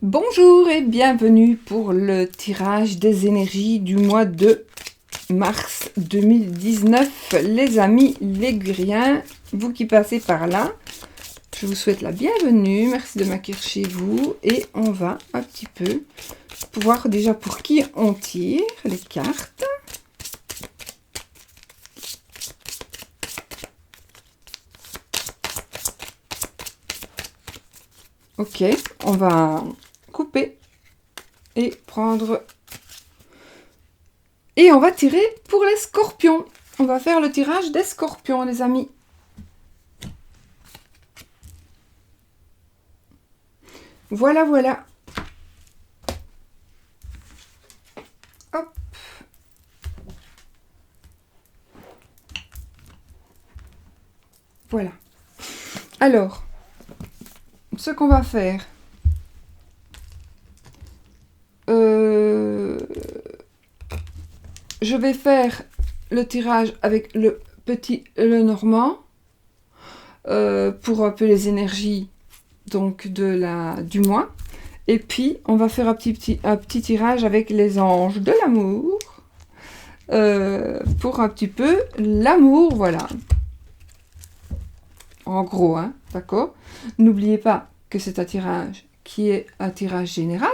Bonjour et bienvenue pour le tirage des énergies du mois de mars 2019. Les amis léguriens, vous qui passez par là, je vous souhaite la bienvenue. Merci de m'accueillir chez vous. Et on va un petit peu voir déjà pour qui on tire les cartes. Ok, on va couper et prendre... Et on va tirer pour les scorpions. On va faire le tirage des scorpions, les amis. Voilà, voilà. Hop. Voilà. Alors, ce qu'on va faire... je vais faire le tirage avec le petit Lenormand pour un peu les énergies donc du mois. Et puis, on va faire un petit tirage avec les anges de l'amour pour un petit peu l'amour, voilà. En gros, hein, d'accord? N'oubliez pas que c'est un tirage qui est un tirage général,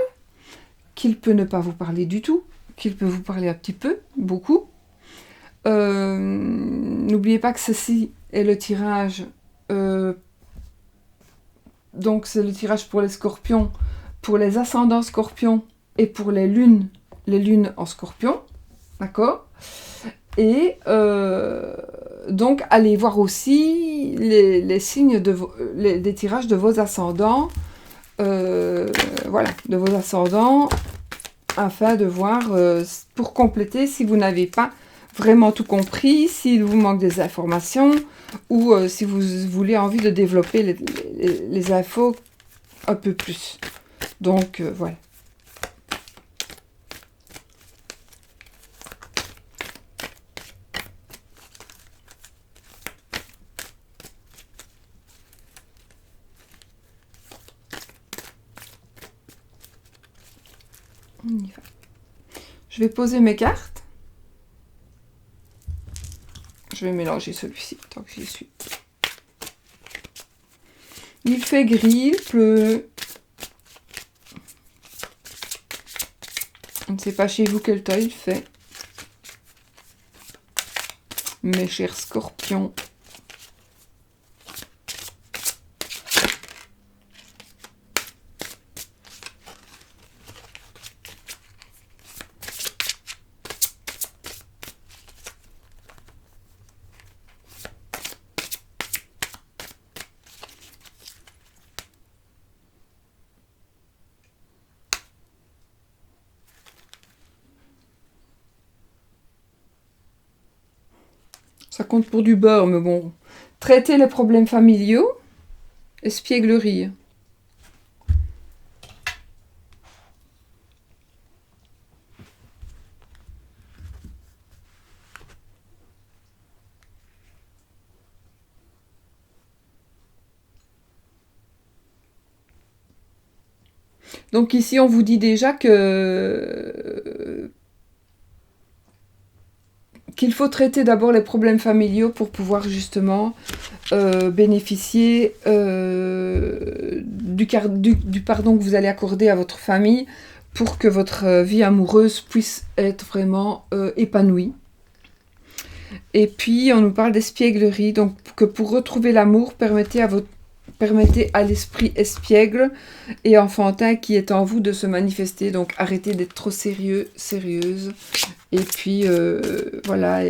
qu'il peut ne pas vous parler du tout, qu'il peut vous parler un petit peu, beaucoup. N'oubliez pas que ceci est le tirage... donc c'est le tirage pour les scorpions, pour les ascendants scorpions et pour les lunes en scorpion. D'accord? Et donc allez voir aussi les signes des tirages de vos ascendants. Voilà, de vos ascendants, afin de voir, pour compléter, si vous n'avez pas vraiment tout compris, s'il vous manque des informations, ou si vous voulez envie de développer les infos un peu plus. Donc, voilà. On y va. Je vais poser mes cartes. Je vais mélanger celui-ci tant que j'y suis. Il fait gris, il pleut. Je ne sais pas chez vous quel temps il fait. Mes chers scorpions. Ça compte pour du beurre, mais bon. Traiter les problèmes familiaux, espièglerie. Donc ici, on vous dit déjà que qu'il faut traiter d'abord les problèmes familiaux pour pouvoir justement bénéficier du pardon que vous allez accorder à votre famille pour que votre vie amoureuse puisse être vraiment épanouie. Et puis, on nous parle d'espièglerie, donc que pour retrouver l'amour, permettez à l'esprit espiègle et enfantin qui est en vous de se manifester. Donc, arrêtez d'être trop sérieuse. Et puis, voilà,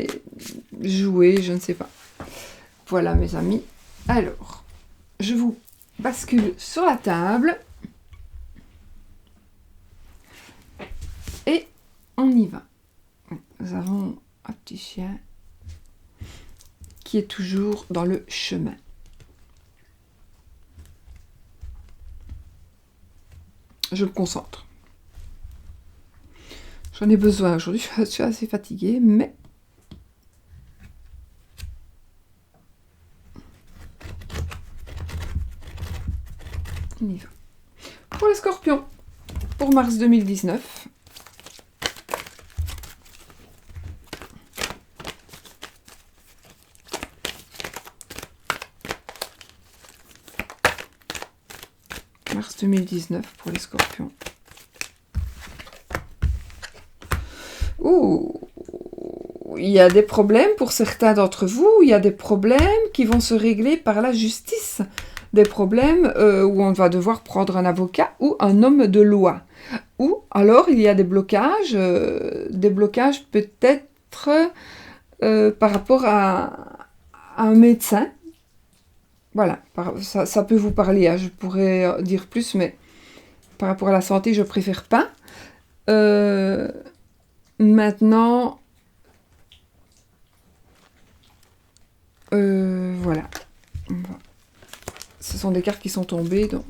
jouer, je ne sais pas. Voilà, mes amis. Alors, je vous bascule sur la table. Et on y va. Nous avons un petit chien qui est toujours dans le chemin. Je me concentre. J'en ai besoin aujourd'hui, je suis assez fatiguée, mais... on y va. Pour les scorpions, pour mars 2019. Mars 2019 pour les scorpions. Ouh, il y a des problèmes pour certains d'entre vous, il y a des problèmes qui vont se régler par la justice. Des problèmes où on va devoir prendre un avocat ou un homme de loi. Ou alors il y a des blocages peut-être par rapport à un médecin. Voilà, ça peut vous parler, hein, je pourrais dire plus, mais par rapport à la santé, je préfère pas. Maintenant, voilà. Ce sont des cartes qui sont tombées, donc.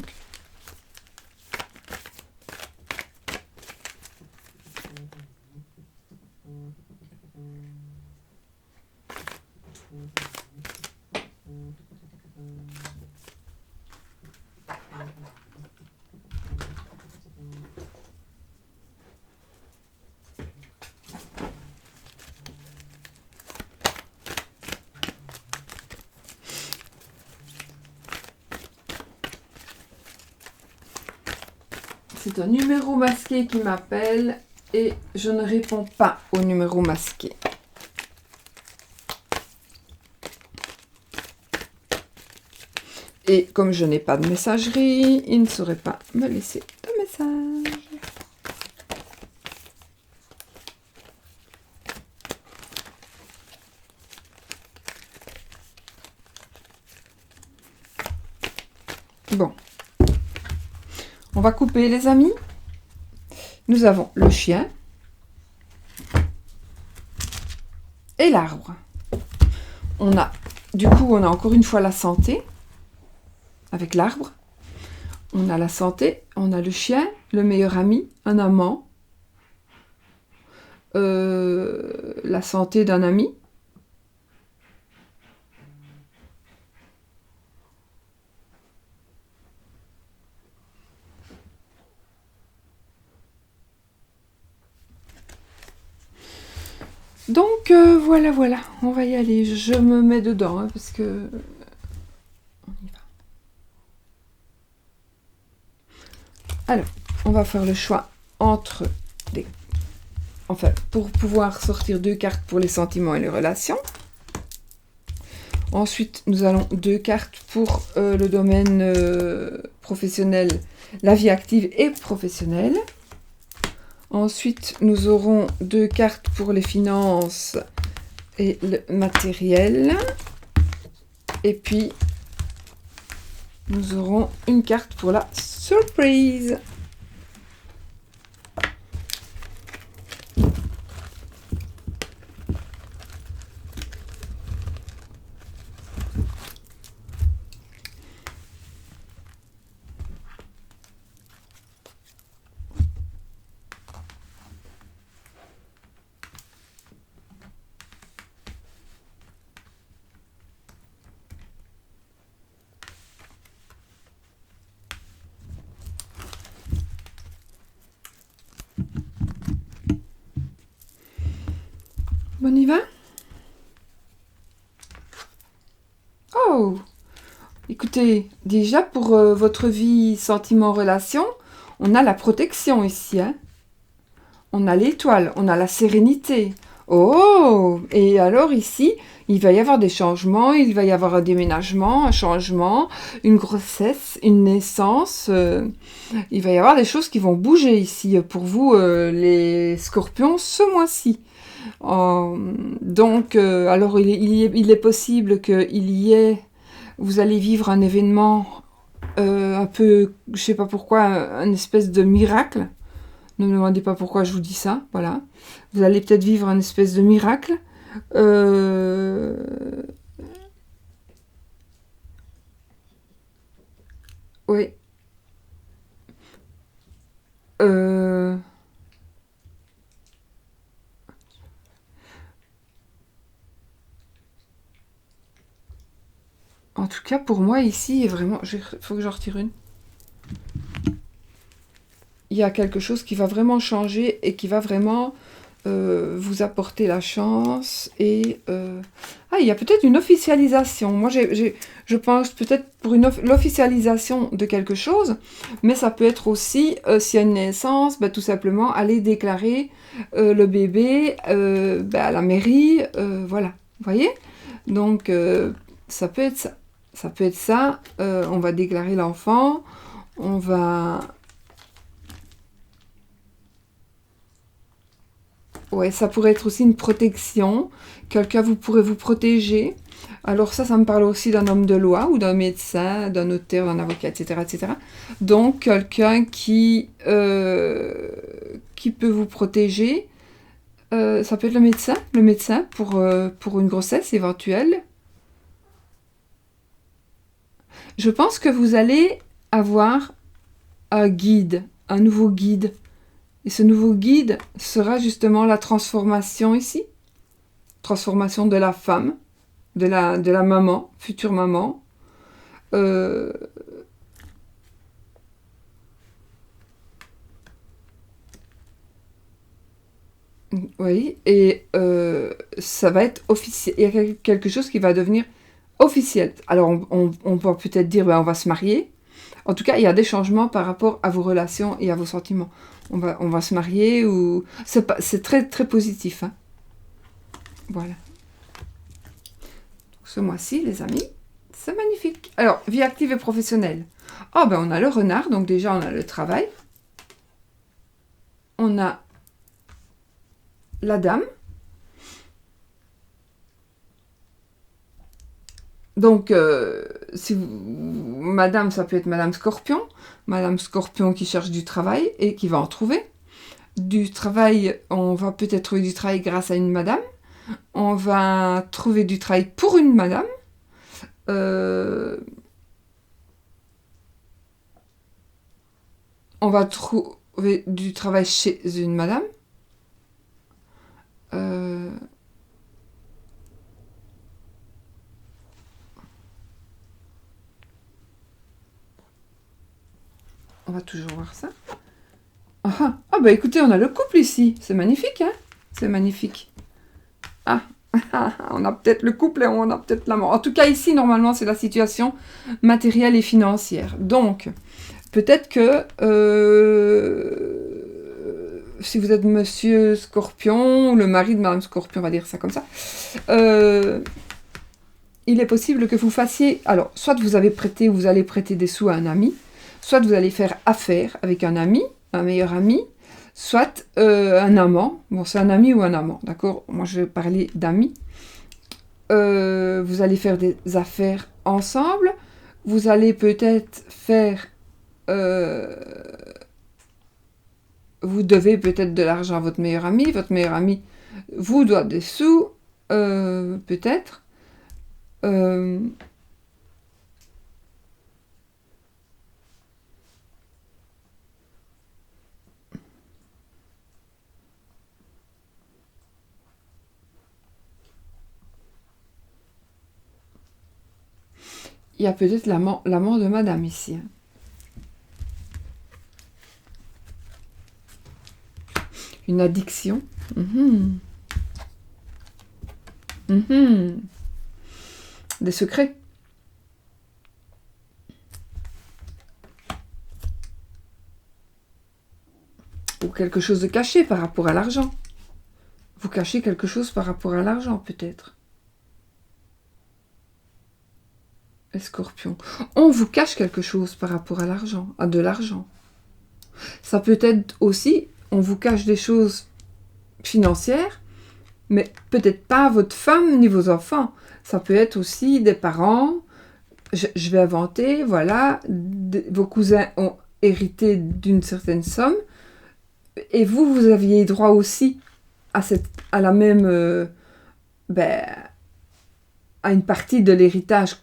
C'est un numéro masqué qui m'appelle et je ne réponds pas au numéro masqué. Et comme je n'ai pas de messagerie, il ne saurait pas me laisser de message. Bon. On va couper, les amis. Nous avons le chien et l'arbre. On a encore une fois la santé avec l'arbre. On a la santé, on a le chien, le meilleur ami, un amant, la santé d'un ami. Donc voilà, on va y aller. Je me mets dedans hein, parce que on y va. Alors, on va faire le choix entre des. Enfin, pour pouvoir sortir 2 cartes pour les sentiments et les relations. Ensuite, nous allons 2 cartes pour le domaine professionnel, la vie active et professionnelle. Ensuite, nous aurons 2 cartes pour les finances et le matériel. Et puis, nous aurons une carte pour la surprise. On y va? Oh! Écoutez, déjà pour votre vie, sentiment, relation, on a la protection ici. Hein? On a l'étoile, on a la sérénité. Oh! Et alors ici, il va y avoir des changements, il va y avoir un déménagement, un changement, une grossesse, une naissance. Il va y avoir des choses qui vont bouger ici pour vous, les scorpions, ce mois-ci. Donc, alors il est possible qu'il y ait, vous allez vivre un événement un peu, je sais pas pourquoi, une espèce de miracle. Ne me demandez pas pourquoi je vous dis ça, voilà. Vous allez peut-être vivre une espèce de miracle. Oui. En tout cas, pour moi, ici, vraiment... Il faut que j'en retire une. il y a quelque chose qui va vraiment changer et qui va vraiment vous apporter la chance. Et il y a peut-être une officialisation. Moi, je pense peut-être pour l'officialisation de quelque chose, mais ça peut être aussi, s'il y a une naissance, tout simplement aller déclarer le bébé à la mairie. Voilà, vous voyez? Donc, ça peut être ça. Ça peut être ça. On va déclarer l'enfant. On va... Ouais, ça pourrait être aussi une protection. Quelqu'un vous pourrez vous protéger. Alors ça me parle aussi d'un homme de loi ou d'un médecin, d'un notaire, d'un avocat, etc., etc. Donc quelqu'un qui peut vous protéger. Ça peut être le médecin pour une grossesse éventuelle. Je pense que vous allez avoir un guide, un nouveau guide. Et ce nouveau guide sera justement la transformation ici. Transformation de la femme, de la maman, future maman. Oui, et ça va être officiel. Il y a quelque chose qui va devenir officiel. Alors, on peut peut-être dire, on va se marier. En tout cas, il y a des changements par rapport à vos relations et à vos sentiments. On va se marier ou... C'est très, très positif. Hein. Voilà. Donc, ce mois-ci, les amis, c'est magnifique. Alors, vie active et professionnelle. Oh, on a le renard. Donc, déjà, on a le travail. On a la dame. Donc, madame, ça peut être madame Scorpion. Madame Scorpion qui cherche du travail et qui va en trouver. Du travail, on va peut-être trouver du travail grâce à une madame. On va trouver du travail pour une madame. On va trouver du travail chez une madame. On va toujours voir ça. Écoutez, on a le couple ici. C'est magnifique, hein? C'est magnifique. On a peut-être le couple et on a peut-être l'amour. En tout cas, ici, normalement, c'est la situation matérielle et financière. Donc, peut-être que si vous êtes monsieur Scorpion, ou le mari de madame Scorpion, on va dire ça comme ça, il est possible que vous fassiez... Alors, soit vous allez prêter des sous à un ami, soit vous allez faire affaire avec un ami, un meilleur ami, soit un amant. Bon, c'est un ami ou un amant, d'accord? Moi, je vais parler d'amis. Vous allez faire des affaires ensemble. Vous allez peut-être faire... vous devez peut-être de l'argent à votre meilleur ami. Votre meilleur ami vous doit des sous, peut-être. Il y a peut-être l'amant de madame ici. Hein. Une addiction. Des secrets. Ou quelque chose de caché par rapport à l'argent. Vous cachez quelque chose par rapport à l'argent, peut-être. Les scorpions. On vous cache quelque chose par rapport à l'argent, à de l'argent. Ça peut être aussi, on vous cache des choses financières, mais peut-être pas votre femme ni vos enfants. Ça peut être aussi des parents. Je vais inventer, voilà, vos cousins ont hérité d'une certaine somme, et vous aviez droit aussi à la même, à une partie de l'héritage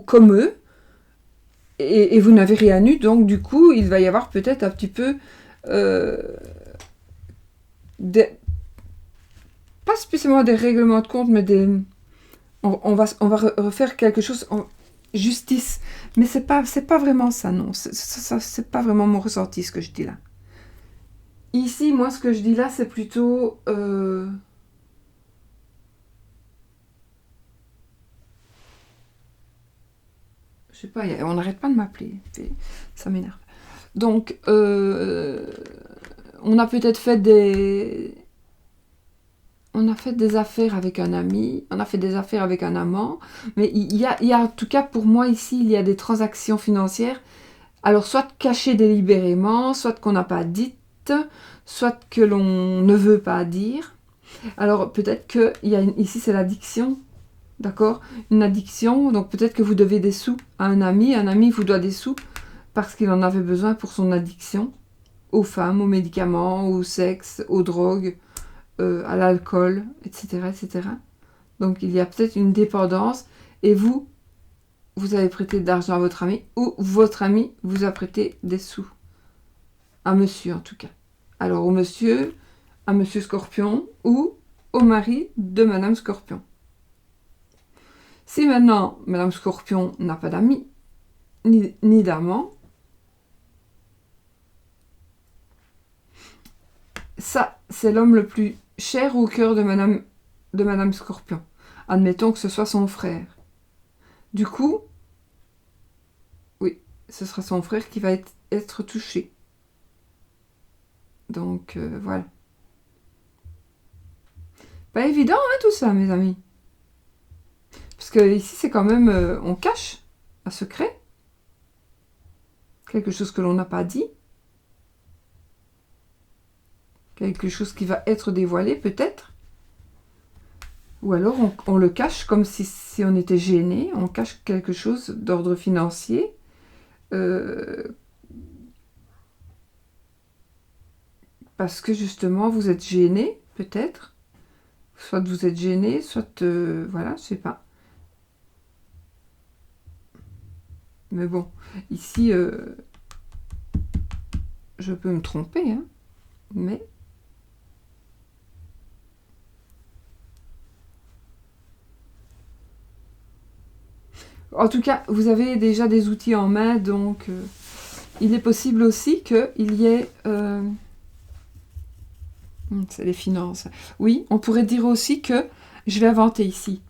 comme eux, et vous n'avez rien eu, donc du coup, il va y avoir peut-être un petit peu pas spécialement des règlements de compte, mais on va refaire quelque chose en justice, mais c'est pas vraiment ça, non, c'est pas vraiment mon ressenti, ce que je dis là. Ici, moi, ce que je dis là, c'est plutôt... je sais pas, on n'arrête pas de m'appeler. Ça m'énerve. Donc, on a peut-être fait des... On a fait des affaires avec un ami, on a fait des affaires avec un amant, mais il y a en tout cas pour moi ici, il y a des transactions financières, alors soit cachées délibérément, soit qu'on n'a pas dites, soit que l'on ne veut pas dire. Alors peut-être que ici c'est l'addiction, d'accord? Une addiction, donc peut-être que vous devez des sous à un ami vous doit des sous parce qu'il en avait besoin pour son addiction, aux femmes, aux médicaments, au sexe, aux drogues. À l'alcool, etc., etc. Donc il y a peut-être une dépendance et vous avez prêté de l'argent à votre ami ou votre ami vous a prêté des sous. Un monsieur en tout cas. Alors à monsieur Scorpion ou au mari de madame Scorpion. Si maintenant madame Scorpion n'a pas d'amis ni d'amant, ça c'est l'homme le plus cher au cœur de madame Scorpion. Admettons que ce soit son frère. Du coup, oui, ce sera son frère qui va être touché. Donc, voilà. Pas évident, hein, tout ça, mes amis. Parce que ici, c'est quand même... on cache un secret. Quelque chose que l'on n'a pas dit. Quelque chose qui va être dévoilé, peut-être. Ou alors, on le cache comme si on était gêné. On cache quelque chose d'ordre financier. Parce que, justement, vous êtes gêné, peut-être. Soit vous êtes gêné, soit... voilà, je sais pas. Mais bon, ici, je peux me tromper, hein. Mais... En tout cas, vous avez déjà des outils en main, donc il est possible aussi qu'il y ait... c'est les finances. Oui, on pourrait dire aussi que... Je vais inventer ici.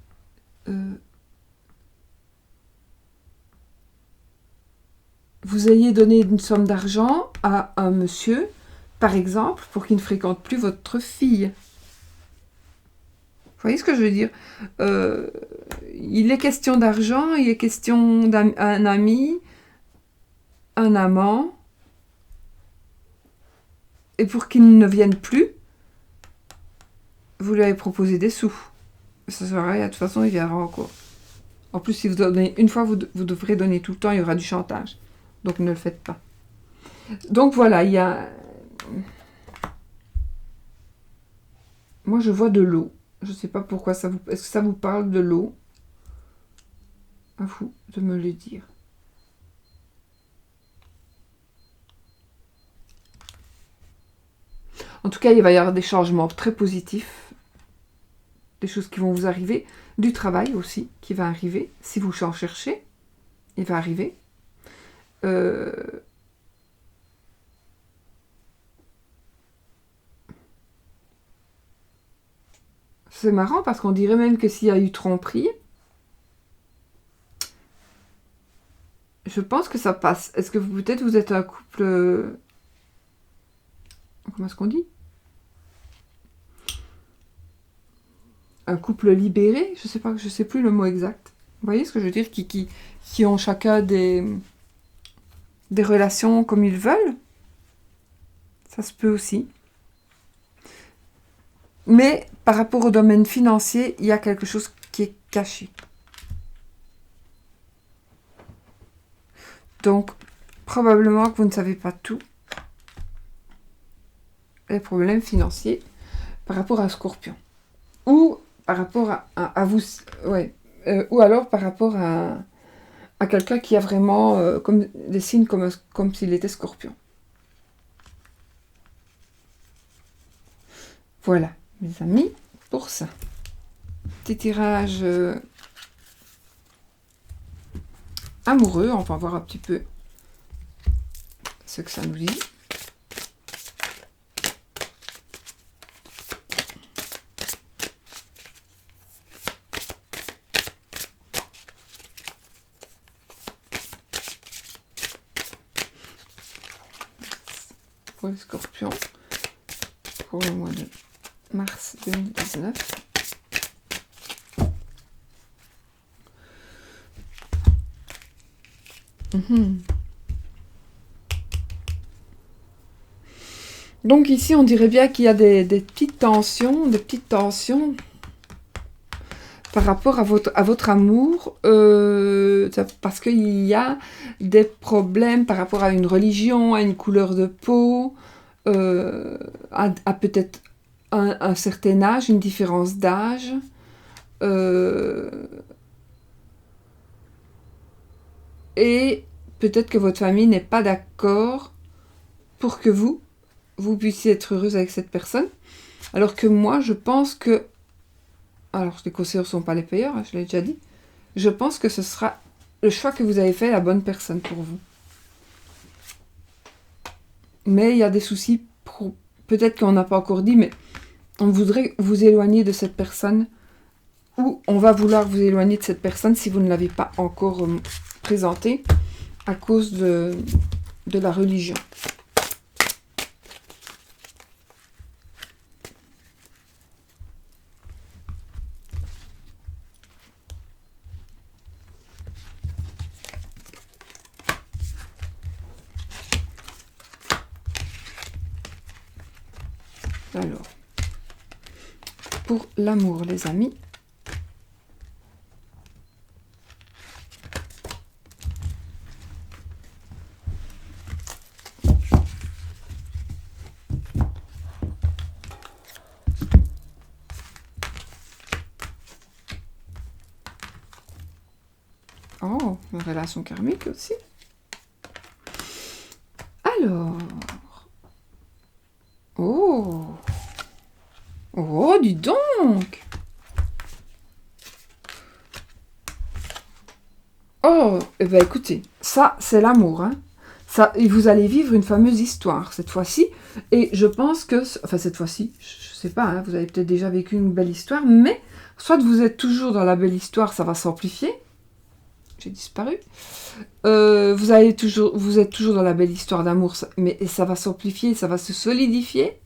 Vous ayez donné une somme d'argent à un monsieur, par exemple, pour qu'il ne fréquente plus votre fille. Vous voyez ce que je veux dire? Il est question d'argent, il est question d'un ami, un amant, et pour qu'il ne vienne plus, vous lui avez proposé des sous. Ça sert à rien, de toute façon, il viendra encore. En plus, si vous donnez une fois, vous devrez donner tout le temps, il y aura du chantage. Donc, ne le faites pas. Donc, voilà, il y a... Moi, je vois de l'eau. Je ne sais pas pourquoi ça vous... Est-ce que ça vous parle de l'eau? À vous de me le dire. En tout cas, il va y avoir des changements très positifs. Des choses qui vont vous arriver. Du travail aussi, qui va arriver. Si vous en cherchez, il va arriver. C'est marrant parce qu'on dirait même que s'il y a eu tromperie, je pense que ça passe. Est-ce que peut-être vous êtes un couple... Comment est-ce qu'on dit? Un couple libéré? Je sais plus le mot exact. Vous voyez ce que je veux dire? Qui ont chacun des relations comme ils veulent. Ça se peut aussi. Mais par rapport au domaine financier, il y a quelque chose qui est caché. Donc, probablement que vous ne savez pas tout. Les problèmes financiers par rapport à Scorpion. Ou par rapport à vous... Ouais. Ou alors par rapport à quelqu'un qui a vraiment comme des signes comme s'il était Scorpion. Voilà, mes amis, pour ça. Petit tirage amoureux. On va voir un petit peu ce que ça nous dit. pour les scorpions pour le mois de mars 2019. Donc ici, on dirait bien qu'il y a des petites tensions, par rapport à votre amour, parce qu'il y a des problèmes par rapport à une religion, à une couleur de peau, à peut-être un certain âge, une différence d'âge. Et peut-être que votre famille n'est pas d'accord pour que vous puissiez être heureuse avec cette personne. Alors que moi, je pense que... Alors, les conseillers ne sont pas les payeurs, je l'ai déjà dit. Je pense que ce sera le choix que vous avez fait, la bonne personne pour vous. Mais il y a des soucis, peut-être qu'on n'a pas encore dit, mais on voudrait vous éloigner de cette personne, ou on va vouloir vous éloigner de cette personne si vous ne l'avez pas encore présentée à cause de la religion. Alors, pour l'amour, les amis, oh, une relation karmique aussi. Alors, oh, dis donc. Oh, eh ben écoutez, ça c'est l'amour, hein. Ça, et vous allez vivre une fameuse histoire cette fois-ci, et je pense que, enfin cette fois-ci, je sais pas, hein, vous avez peut-être déjà vécu une belle histoire, mais soit vous êtes toujours dans la belle histoire, ça va s'amplifier. J'ai disparu. Vous êtes toujours dans la belle histoire d'amour, mais ça va s'amplifier, ça va se solidifier.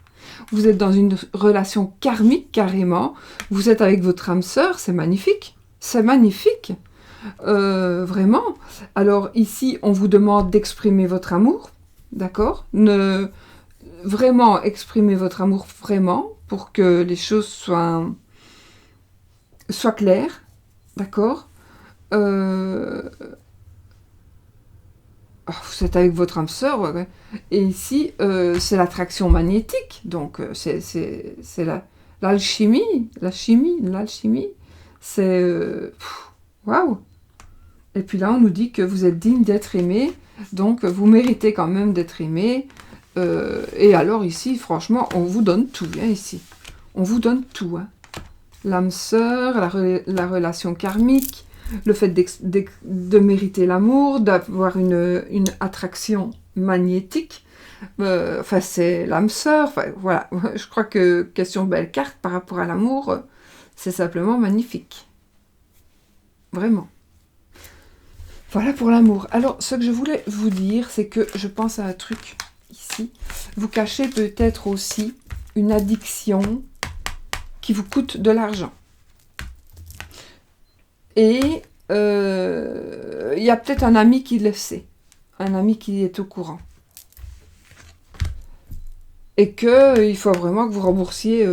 Vous êtes dans une relation karmique carrément. Vous êtes avec votre âme sœur, c'est magnifique. C'est magnifique. Vraiment. Alors ici, on vous demande d'exprimer votre amour, d'accord ? Vraiment exprimer votre amour vraiment pour que les choses soient claires, d'accord ? Vous êtes avec votre âme sœur, ouais. Et ici, c'est l'attraction magnétique, donc c'est l'alchimie, l'alchimie, c'est... Waouh! Et puis là, on nous dit que vous êtes digne d'être aimé, donc vous méritez quand même d'être aimé. Et alors ici, franchement, on vous donne tout, hein, ici. On vous donne tout, hein. L'âme sœur, la relation karmique, le fait de mériter l'amour, d'avoir une attraction magnétique. Enfin, c'est l'âme sœur. Enfin, voilà. Je crois que question belle carte par rapport à l'amour, c'est simplement magnifique. Vraiment. Voilà pour l'amour. Alors, ce que je voulais vous dire, c'est que je pense à un truc ici. Vous cachez peut-être aussi une addiction qui vous coûte de l'argent. Et il y a peut-être un ami qui le sait. Un ami qui est au courant. Et qu'il faut vraiment que vous remboursiez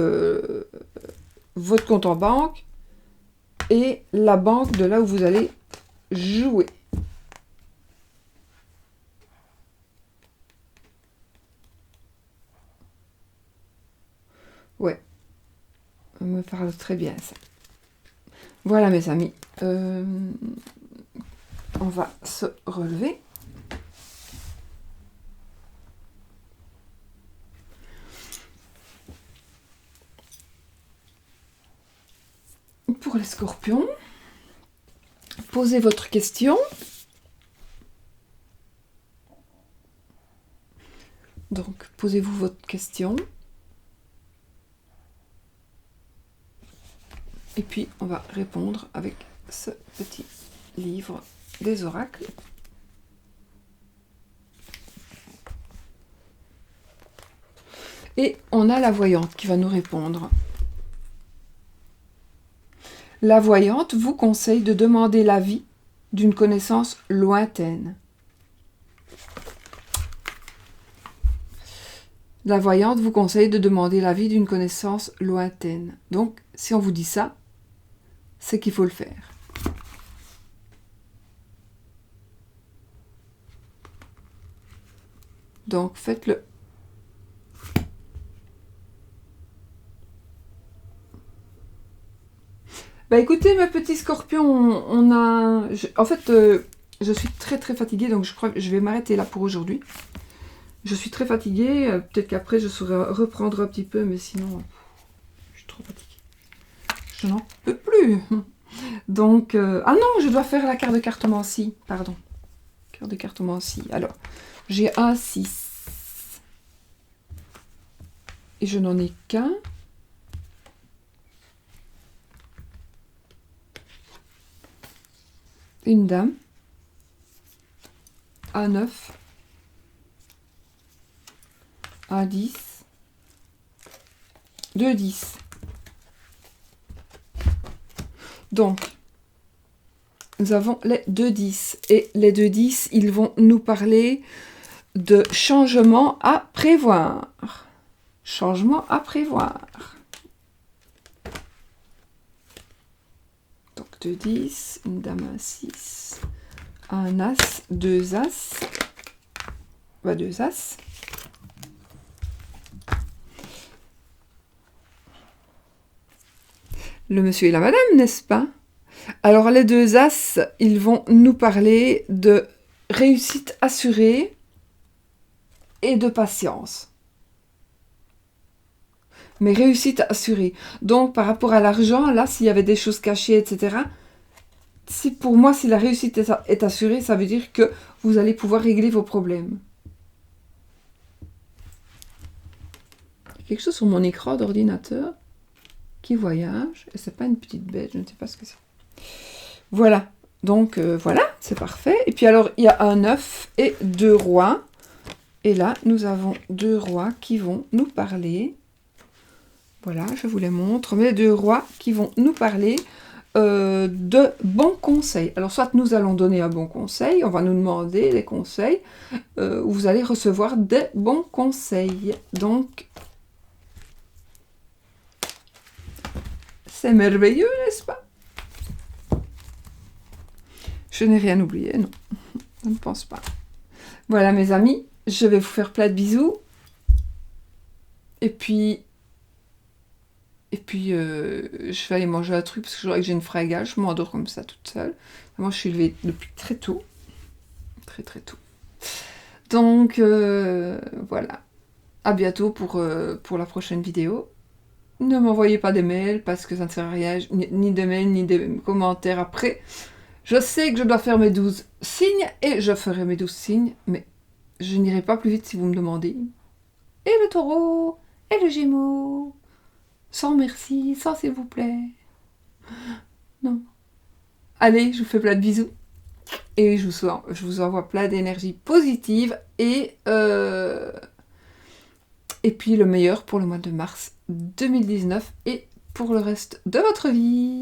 votre compte en banque et la banque de là où vous allez jouer. Ouais. On me parle très bien ça. Voilà mes amis. On va se relever. Pour les scorpions, posez votre question. Donc, posez-vous votre question. Et puis, on va répondre avec ce petit livre des oracles. Et on a la voyante qui va nous répondre. La voyante vous conseille de demander l'avis d'une connaissance lointaine. La voyante vous conseille de demander l'avis d'une connaissance lointaine. Donc, si on vous dit ça, c'est qu'il faut le faire. Donc, faites-le. Bah écoutez, mes petits scorpions, en fait, je suis très très fatiguée, donc je crois que je vais m'arrêter là pour aujourd'hui. Je suis très fatiguée, peut-être qu'après je saurai reprendre un petit peu, mais sinon, je suis trop fatiguée. Je n'en peux plus. Donc, ah non, je dois faire la carte de cartomancie, pardon. Carte de cartomancie. Alors, j'ai un 6. Et je n'en ai qu'un. Une dame. Un 9. Un 10. 2 10. Donc, nous avons les 2 10. Et les 2 10, ils vont nous parler de changement à prévoir. Changement à prévoir. Donc 2 10, une dame à 6, un as, 2 as. Bah, 2 as. Le monsieur et la madame, n'est-ce pas? Alors les 2 as, ils vont nous parler de réussite assurée et de patience. Mais réussite assurée. Donc, par rapport à l'argent, là, s'il y avait des choses cachées, etc., pour moi, si la réussite est assurée, ça veut dire que vous allez pouvoir régler vos problèmes. Il y a quelque chose sur mon écran d'ordinateur qui voyage, et c'est pas une petite bête, je ne sais pas ce que c'est. Voilà, donc voilà, c'est parfait. Et puis alors, il y a un 9 et 2 rois. Et là, nous avons 2 rois qui vont nous parler. Voilà, je vous les montre. Mais 2 rois qui vont nous parler de bons conseils. Alors, soit nous allons donner un bon conseil, on va nous demander des conseils, ou vous allez recevoir des bons conseils. Donc, c'est merveilleux, n'est-ce pas? Je n'ai rien oublié, non. Je ne pense pas. Voilà, mes amis, je vais vous faire plein de bisous. Et puis, je vais aller manger un truc parce que je vois que j'ai une frégale. Je m'endors comme ça toute seule. Moi, je suis levée depuis très tôt. Très, très tôt. Donc, voilà. À bientôt pour la prochaine vidéo. Ne m'envoyez pas des mails parce que ça ne sert à rien. Ni des mails, ni des commentaires après. Je sais que je dois faire mes 12 signes et je ferai mes 12 signes, mais je n'irai pas plus vite si vous me demandez. Et le taureau, et le gémeau, sans merci, sans s'il vous plaît. Non. Allez, je vous fais plein de bisous et je vous envoie plein d'énergie positive et puis le meilleur pour le mois de mars 2019 et pour le reste de votre vie.